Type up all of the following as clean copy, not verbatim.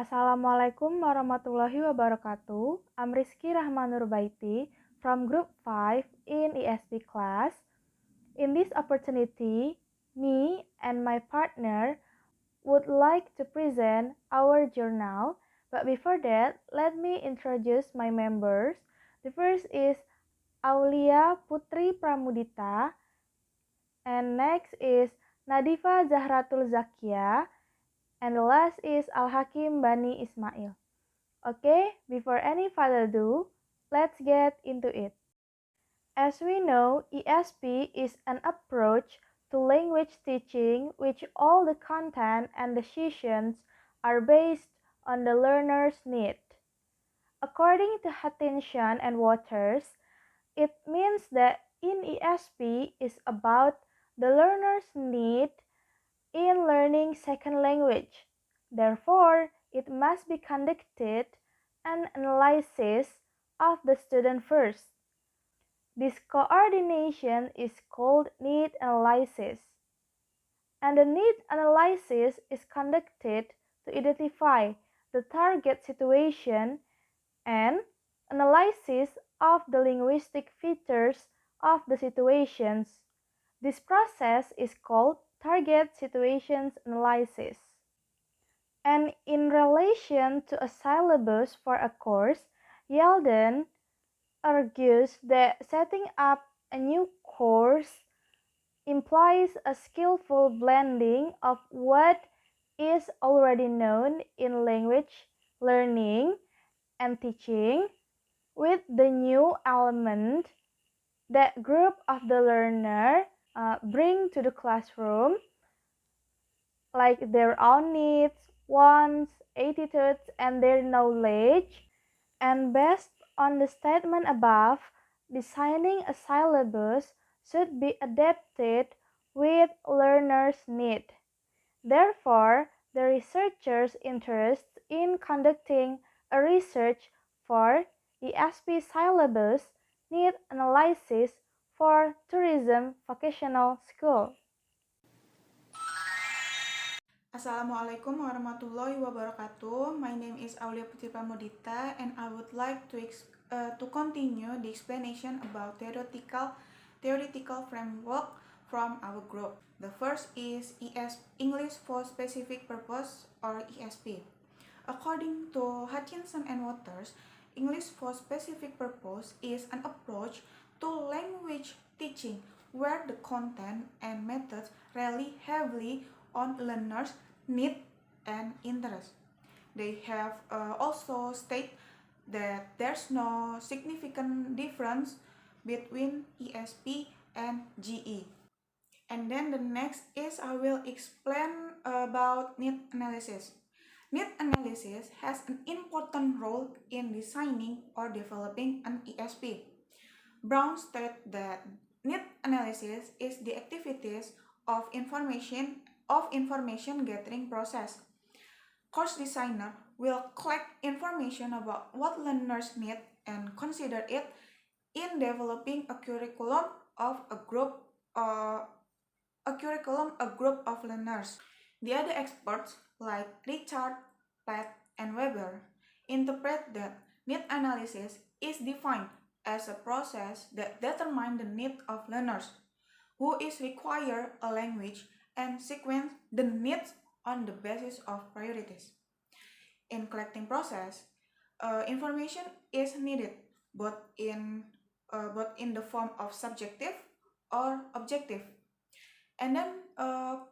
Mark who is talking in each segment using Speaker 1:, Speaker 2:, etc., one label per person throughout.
Speaker 1: Assalamualaikum warahmatullahi wabarakatuh. I'm Rizky Rahmanurbaiti from Group 5 in ESP class. In this opportunity, me and my partner would like to present our journal. But before that, let me introduce my members. The first is Aulia Putri Pramudita, and next is Nadifa Zahratul Zakia, and the last is Al-Hakim Bani Ismail. Okay, before any further ado, let's get into it. As we know, ESP is an approach to language teaching which all the content and decisions are based on the learner's need. According to Hutchinson and Waters, it means that in ESP is about the learner's need in learning second language. Therefore, it must be conducted an analysis of the student first. This coordination is called need analysis. And the need analysis is conducted to identify the target situation and analysis of the linguistic features of the situations. This process is called target situations analysis. And in relation to a syllabus for a course, Yalden argues that setting up a new course implies a skillful blending of what is already known in language learning and teaching with the new element that group of the learner bring to the classroom, like their own needs, wants, attitudes, and their knowledge. And based on the statement above, designing a syllabus should be adapted with learners' need. Therefore, the researcher's interest in conducting a research for ESP syllabus need analysis for tourism vocational school.
Speaker 2: Assalamualaikum warahmatullahi wabarakatuh. My name is Aulia Putri Pramudita and I would like to continue the explanation about theoretical framework from our group. The first is English for Specific Purpose or ESP. According to Hutchinson and Waters, English for Specific Purpose is an approach to language teaching where the content and methods rely heavily on learners' need and interest. They have also stated that there's no significant difference between ESP and GE. And then the next is I will explain about need analysis. Need analysis has an important role in designing or developing an ESP. Brown stated that need analysis is the activities of information gathering process. Course designer will collect information about what learners need and consider it in developing a curriculum of a group of learners. The other experts like Richard, Platt, and Weber interpret that need analysis is defined as a process that determines the need of learners who is require a language and sequence the needs on the basis of priorities. In collecting process, information is needed both in the form of subjective or objective. And then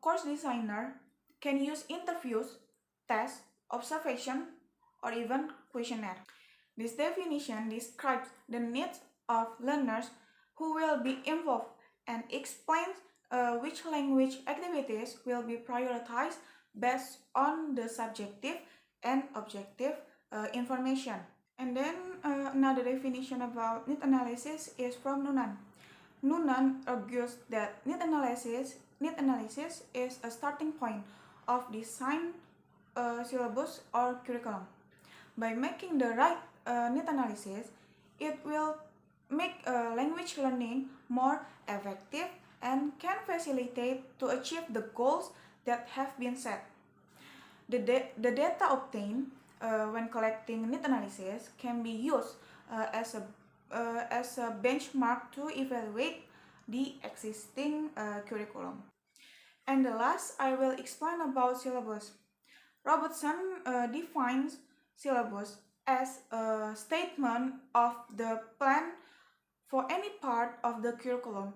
Speaker 2: course designer can use interviews, tests, observation, or even questionnaire. This definition describes the needs of learners who will be involved and explains which language activities will be prioritized based on the subjective and objective information. And then another definition about need analysis is from Noonan. Noonan argues that need analysis is a starting point of design syllabus or curriculum. By making the right need analysis, it will make language learning more effective and can facilitate to achieve the goals that have been set. The data obtained when collecting need analysis can be used as a benchmark to evaluate the existing curriculum. And the last, I will explain about syllabus. Robertson defines syllabus as a statement of the plan for any part of the curriculum,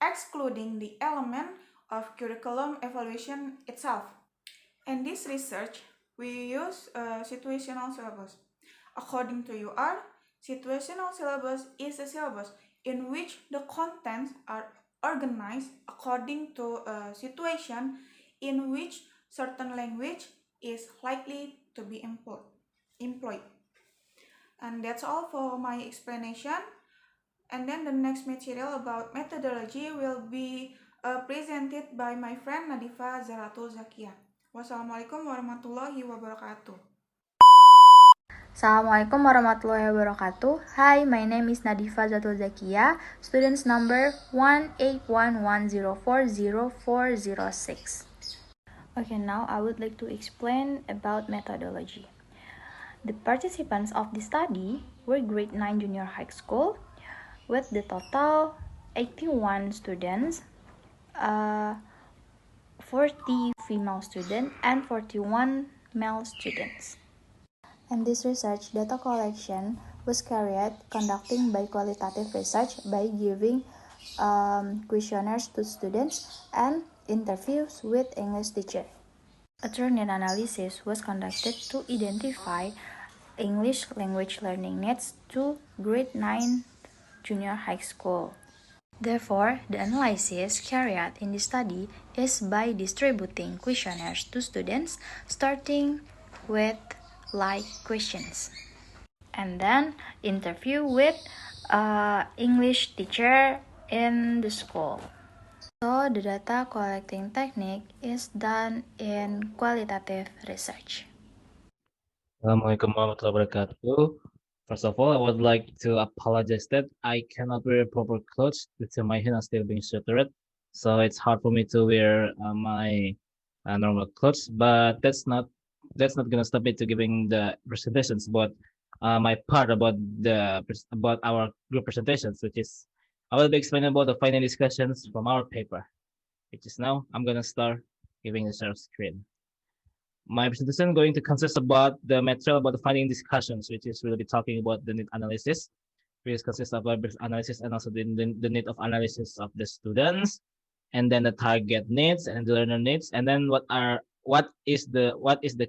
Speaker 2: excluding the element of curriculum evaluation itself. In this research, we use situational syllabus. According to UR, situational syllabus is a syllabus in which the contents are organized according to a situation in which certain language is likely to be employed. And that's all for my explanation. And then the next material about methodology will be presented by my friend Nadifa Zaratul Zakia. Wassalamualaikum warahmatullahi wabarakatuh.
Speaker 1: Assalamualaikum warahmatullahi wabarakatuh. Hi, my name is Nadifa Zatul Zakia, students number 18110404006. Okay, now I would like to explain about methodology. The participants of the study were grade 9 junior high school with the total 81 students, 40 female students and 41 male students. And this research data collection was carried conducting by qualitative research by giving questionnaires to students and interviews with English teacher. A thorough analysis was conducted to identify English language learning needs to grade 9 junior high school. Therefore, the analysis carried in the study is by distributing questionnaires to students, starting with like questions, and then interview with English teacher in the school. So the data collecting technique is done in qualitative research.
Speaker 3: Assalamualaikum warahmatullahi wabarakatuh. First of all, I would like to apologize that I cannot wear proper clothes due to my hair still being shattered. So it's hard for me to wear my normal clothes, but that's not gonna stop me to giving the presentations about my part about about our group presentations, which is I will be explaining about the final discussions from our paper, which is now I'm gonna start giving the share screen. My presentation going to consist about the material about the finding discussions, which is we'll be talking about the need analysis, which consists of brief analysis and also the need of analysis of the students, and then the target needs and the learner needs, and then what is the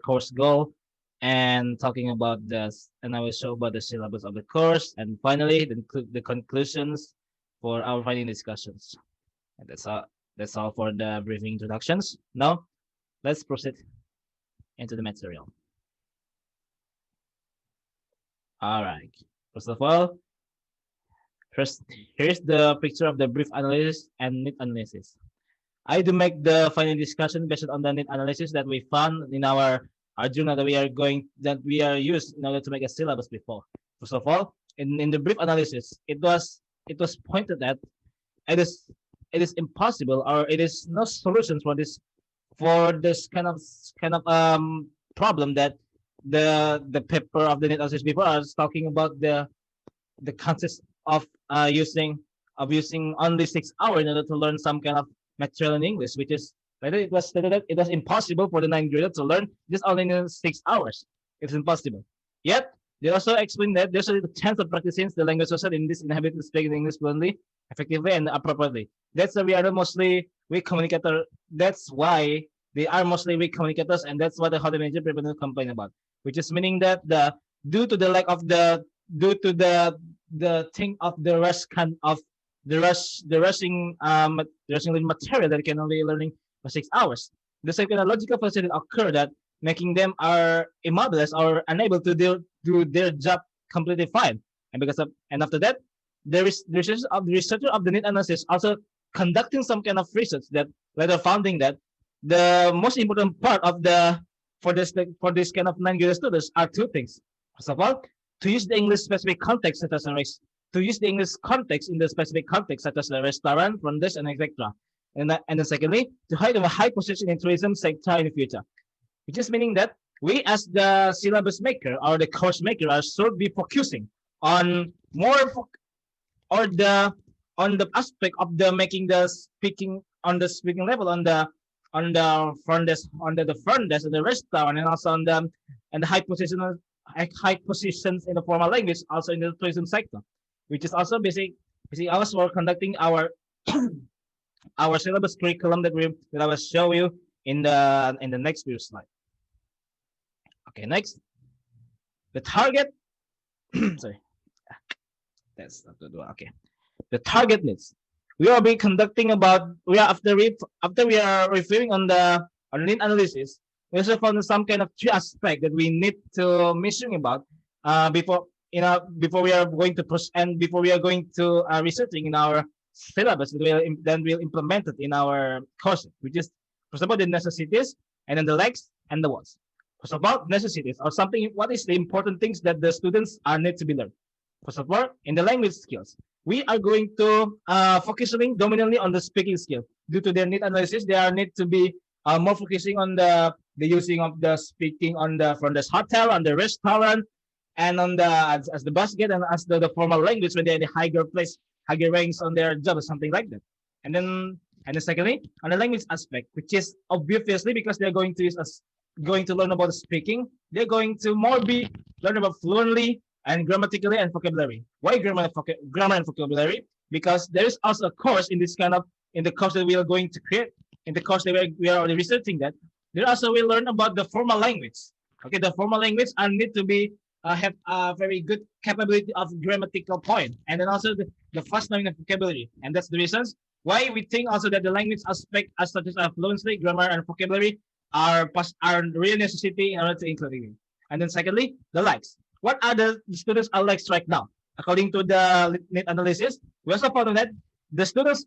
Speaker 3: course goal, and talking about this, and I will show about the syllabus of the course, and finally the conclusions for our finding discussions. And that's all for the briefing introductions. Now let's proceed into the material. All right. First of all, here's the picture of the brief analysis and need analysis. I do make the final discussion based on the need analysis that we found in our journal that we are used in order to make a syllabus before. First of all, in the brief analysis, it was pointed that it is impossible, or it is no solutions for this kind of problem that the paper of the net analysis before us talking about the concept of using only 6 hours in order to learn some kind of material in English, which is later it was stated that it was impossible for the 9th grader to learn just only in 6 hours. It's impossible. Yet they also explained that there's a chance of practicing the language social in this inhabited speaking English fluently, effectively, and appropriately. That's why we are mostly weak communicator. That's why they are mostly weak communicators, and that's what the hotel manager prevented complain about. Which is meaning that due to the lack of the thing of the rush kind of the rushing material that can only learning for 6 hours. The second logical facility occur that making them are immobilized or unable to do their job completely fine. And after that, there is the researcher of the need analysis also conducting some kind of research that later finding that the most important part of for this kind of 9th grade students are two things. First of all, to use the English specific context such as to use the English context in the specific context such as a restaurant, front desk, and etc. And then secondly, to have a high position in tourism sector in the future. which is meaning that we as the syllabus maker or the course maker should be focusing on or the aspect of the making the speaking on the speaking level on the front desk under the front desk of the restaurant, and also on the and the high positions in the formal language, also in the tourism sector, which is also basically also we're conducting our syllabus curriculum that I will show you in the next view slide. Okay, next, the target. Sorry, that's not good. Okay, the target needs. We will be conducting after we are reviewing on the need analysis. We also found some kind of three aspect that we need to mention about before we are going to before we are going to researching in our syllabus then we'll implement it in our course, which is first of all the necessities, and then the likes and the wants. First of all, necessities or something. What is the important things that the students are need to be learned? First of all, in the language skills, we are going to focusing dominantly on the speaking skill. Due to their need analysis, they are need to be more focusing on the using of the speaking on the from the hotel, on the restaurant, and on the as the basket, and as the formal language when they're in the higher ranks on their job or something like that. And then secondly, on the language aspect, which is obviously because they're going to learn about speaking, they're going to more be learn about fluently and grammatically and vocabulary. Why grammar and vocabulary? Because there is also a course in the course that we are going to create, in the course that we are already researching that. There also we learn about the formal language. Okay, the formal language and need to be have a very good capability of grammatical point, and then also the fast learning of vocabulary. And that's the reasons why we think also that the language aspect as such as fluency, grammar, and vocabulary are real necessity in order to include it. And then secondly, the likes. What are the students are likes right now? According to the need analysis, we also found that the students'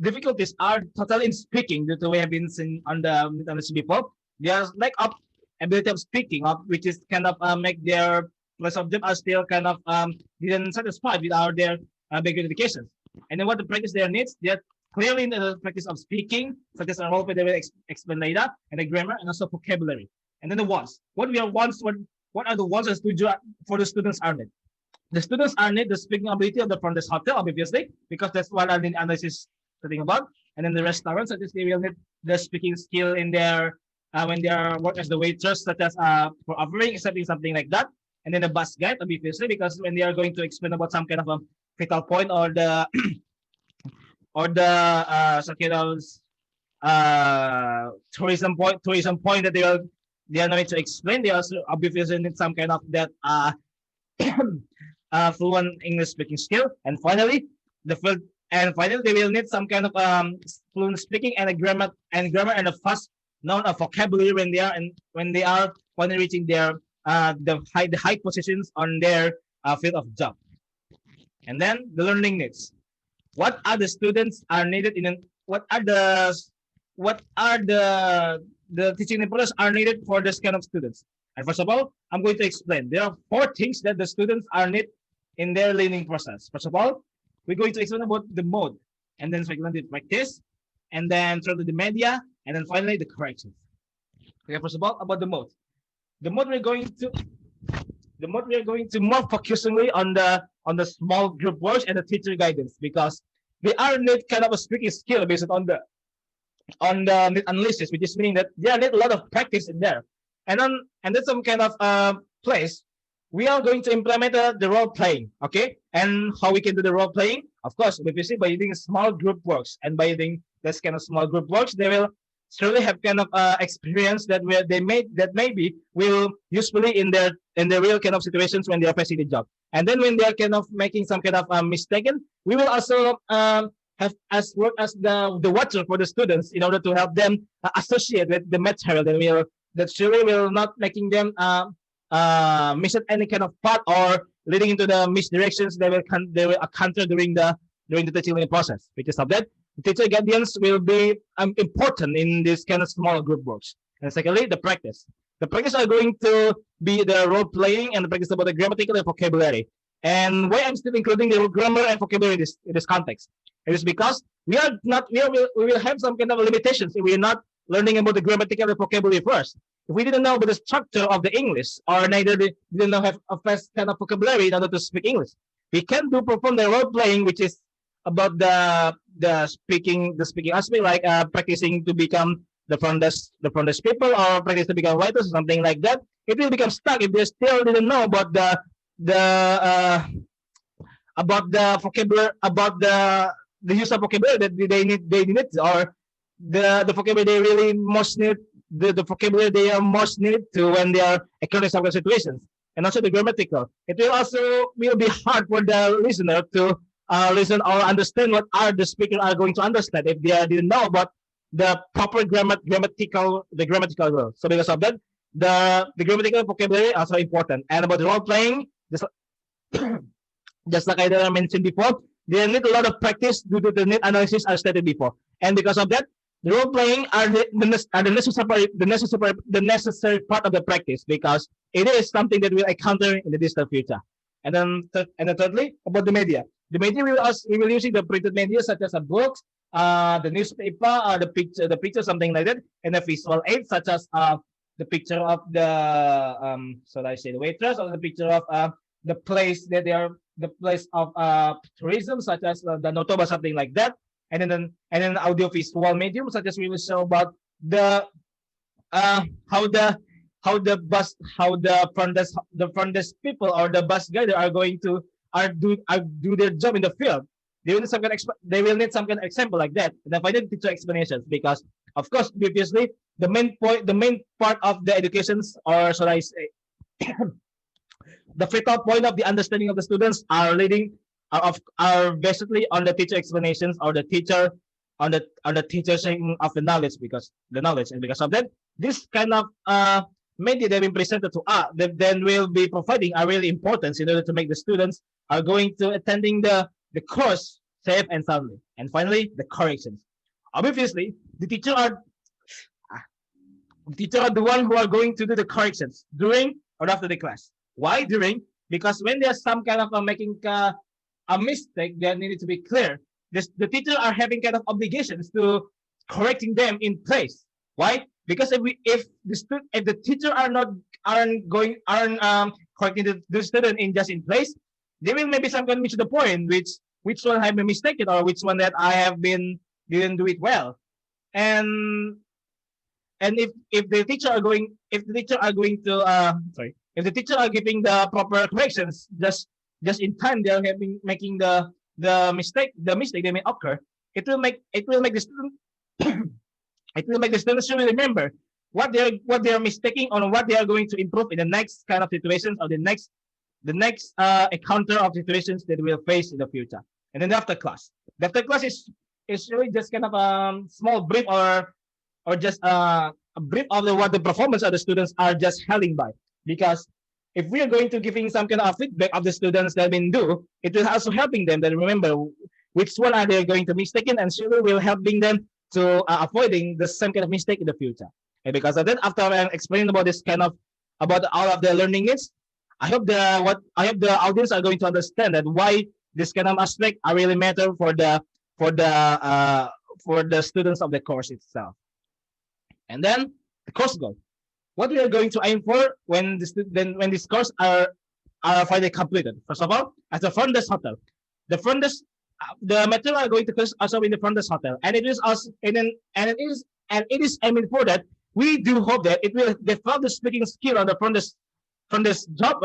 Speaker 3: difficulties are totally in speaking due to we have been seen on the need analysis before. Their lack of ability of speaking, which is kind of make their plus of them are still kind of didn't satisfied with their basic education. And then what the practice their needs, they're clearly in the practice of speaking, such as a role play they will explain later, and the grammar and also vocabulary. And then the wants. What are the wants for the students are need? The students are need the speaking ability of the front desk hotel, obviously, because that's what our analysis talking about. And then the restaurants, such as they will need the speaking skill in their when they are work as the waitress, such as for offering, something like that. And then the bus guide, obviously, because when they are going to explain about some kind of a fatal point or the tourism point that they are going to explain, they also obviously need some kind of that fluent English speaking skill. And finally, they will need some kind of fluent speaking and a grammar and a fast known of vocabulary when they are finally reaching their the high positions on their field of job. And then the learning needs. What are the students are needed what are the teaching approaches are needed for this kind of students? And first of all, I'm going to explain. There are 4 things that the students are need in their learning process. First of all, we're going to explain about the mode, and then secondly, the practice, and then thirdly, the media, and then finally, the corrections. Okay, first of all, about the mode. The mode we are going to more focusingly on the small group works and the teacher guidance, because they are need kind of a speaking skill based on the need analysis, which is meaning that they need a lot of practice in there. And that's some kind of place we are going to implement the role playing. Okay, and how we can do the role playing? Of course, obviously by using small group works, and by using this kind of small group works, they will surely have kind of experience that maybe will usefully in their real kind of situations when they are facing the job. And then when they are kind of making some kind of mistaken, we will also have as work as the watcher for the students in order to help them associate with the material that surely will not making them miss any kind of part or leading into the misdirections they will encounter during the teaching process. Because of that, teacher guidance will be important in this kind of small group works. And secondly, the practice. The practice are going to be the role playing and the practice about the grammatical and vocabulary. And why I'm still including the grammar and vocabulary in this context? It is because we will have some kind of limitations if we are not learning about the grammatical and vocabulary first. if we didn't know about the structure of the English, or neither didn't know have a first kind of vocabulary in order to speak English, we can do perform the role playing, which is about the speaking aspect, like practicing to become the front desk people, or practice to become writers, something like that. It will become stuck if they still didn't know the uh, about the vocabulary, about the use of vocabulary that they need, or the vocabulary they really most need, the vocabulary they are most need to when they are encountering some situations, and also the grammatical. It will also will be hard for the listener to listen or understand what are the speaker are going to understand if they didn't know about the proper grammatical rule. So because of that, the grammatical vocabulary also important. And about the role playing, just like I mentioned before, they need a lot of practice due to the need analysis I stated before. And because of that, the role playing are the necessary part of the practice, because it is something that we'll encounter in the distant future. And then thirdly, about the media. The media we will using the printed media such as a books, the newspaper, or the picture, something like that, and the visual aid such as the picture of the so I say the waitress, or the picture of the place that they are, the place of tourism, such as the Notoba, something like that. And then audio visual medium, such as we will show about the uh, how the how the front desk people or the bus guide are going to do their job in the field. They will need some kind of example like that. And then finally, teacher explanations, because of course previously the main part of the educations, or should I say the vital point of the understanding of the students are basically on the teacher explanations, or the teacher on the teacher sharing of the knowledge, because the knowledge. And because of that, this kind of media that have been presented to us that then will be providing are really important in order to make the students are going to attending the course safe and soundly. And finally, the corrections. Obviously, the teacher are the one who are going to do the corrections during or after the class. Why during? Because when there's some kind of making a mistake that needed to be clear, the teacher are having kind of obligations to correcting them in place. Why? Because if the teacher aren't correcting the student in place, they will maybe some can miss the point, which one have been mistaken, or which one that I have been didn't do it well. And and if the teacher are giving the proper corrections just in time, they are having making the mistake they may occur. It will make the student it will make the students really remember what they are mistaking, on what they are going to improve in the next kind of situations, or the next encounter of situations that we'll face in the future. And then the after class is really just kind of a small brief, or just a brief of what the performance of the students are just helping by. Because if we are going to giving some kind of feedback of the students that have been do, it will also helping them to remember which one are they going to mistaken, and surely will helping them to avoiding the same kind of mistake in the future. And because of that, after I explained about this kind of about all of the learning needs, I hope the audience are going to understand that why this kind of aspect are really matter for the uh, for the students of the course itself. And then the course goal. What we are going to aim for when this course are finally completed. First of all, as a front desk hotel, the material are going to cost also in the front desk hotel, and it is also and it is aiming for that. We do hope that it will develop the speaking skill on the front desk job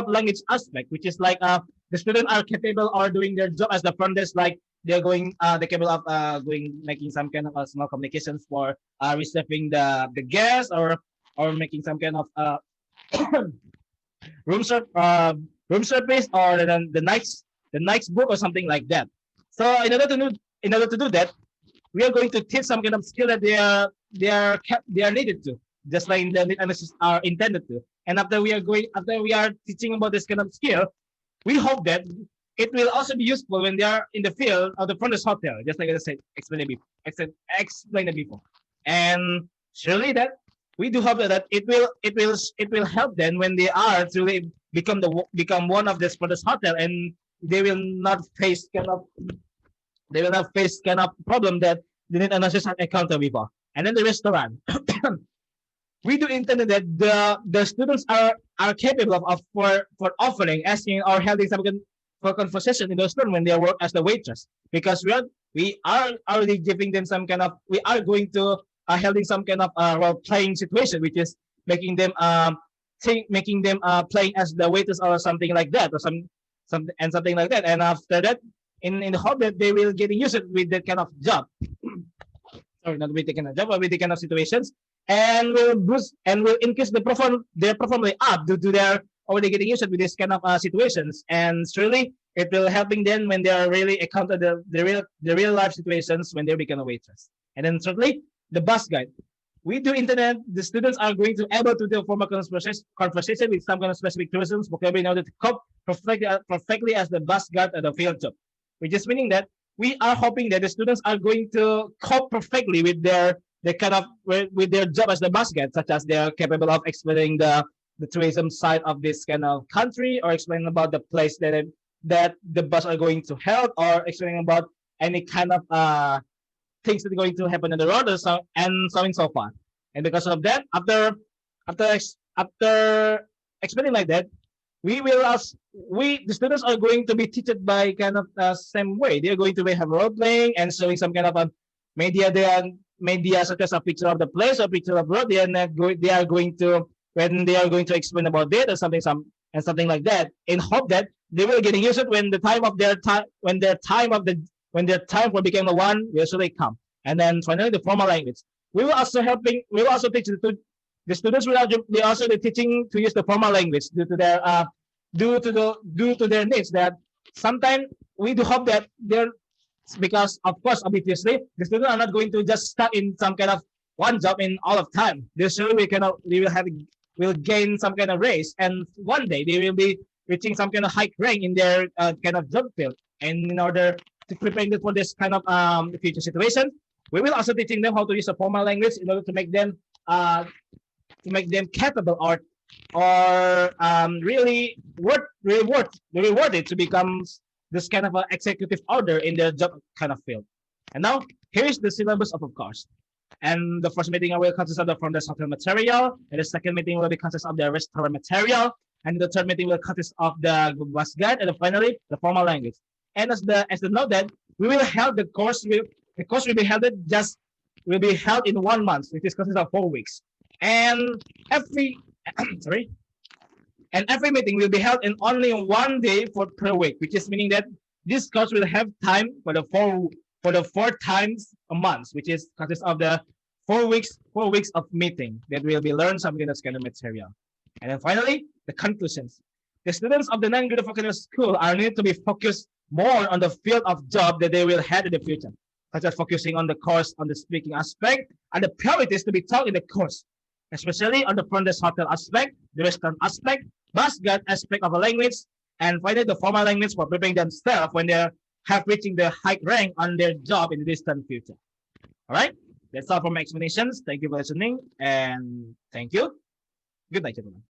Speaker 3: language aspect, which is like the students are capable or doing their job as the front desk, like they're capable of going making some kind of small communications for receiving the guests, or making some kind of room ser- uh, room service, or the next book or something like that. So in order to do that, we are going to teach some kind of skill that they are needed to, just like the need analysis are intended to. And after we are teaching about this kind of skill, we hope that it will also be useful when they are in the field of the front desk hotel, just like I said, explained it before. And surely that we do hope that it will help them when they are to really become one of this front desk hotel, and they will not face kind of problem that the net analysis had encountered before. And then the restaurant. we do intend that the students are capable of for offering, asking, or having some for conversation in the restaurant when they work as the waitress, because we are already giving them some kind of, we are going to holding some kind of role playing situation, which is making them making them playing as the waitress or something like that, or something like that. And after that, in the hope that they will get used with that kind of job. Sorry, not with the kind of job, but with the kind of situations, and will boost and will increase their performance up due to their already getting used with this kind of situations. And surely it will helping them when they are really encounter the real life situations when they become a waitress. And then certainly the bus guide. We do internet, the students are going to able to do formal conversation with some kind of specific tourism vocabulary in order to cope perfectly as the bus guide at the field job, which is meaning that we are hoping that the students are going to cope perfectly with their kind of with their job as the bus guide, such as they are capable of explaining the tourism side of this kind of country, or explaining about the place that the bus are going to help, or explaining about any kind of things that are going to happen on the road, or so and so on and so far. And because of that, after explaining like that, we will ask, we the students are going to be taught by kind of same way. They are going to be have role playing and showing some kind of a media. They are media such as a picture of the place or picture of road. They are not going. They are going to, when they are going to explain about it or something like that, in hope that they will getting used to it when the time of their time when their time for becoming the one will surely come. And then finally the formal language. We will also teach the students will also be teaching to use the formal language due to their due to their needs. That sometimes we do hope that they're, because of course obviously the students are not going to just stuck in some kind of one job in all of time. They surely will gain some kind of raise, and one day they will be reaching some kind of high rank in their kind of job field. And in order to prepare them for this kind of future situation, we will also teaching them how to use a formal language in order to make them capable or really rewarded to become this kind of executive order in their job kind of field. And now here is the syllabus of course. And the first meeting will consist of the from the software material, and the second meeting will be consist of the restaurant material, and the third meeting will consist of the bus guide, and then finally the formal language. And as the note that we will have the course will be held in 1 month, which is consist of 4 weeks. And every sorry, and every meeting will be held in only 1 day per week, which is meaning that this course will have time for the 4 times a month, which is consists of the 4 weeks of meeting that will be learned something that's kind of material. And then finally, the conclusions. The students of the non-graded vocational school are need to be focused more on the field of job that they will have in the future, such as focusing on the course on the speaking aspect and the priorities to be taught in the course, especially on the front desk hotel aspect, the restaurant aspect, bus guide aspect of a language, and finally the formal language for preparing themselves when they have reaching the high rank on their job in the distant future. All right, that's all for my explanations. Thank you for listening, and thank you. Good night, gentlemen.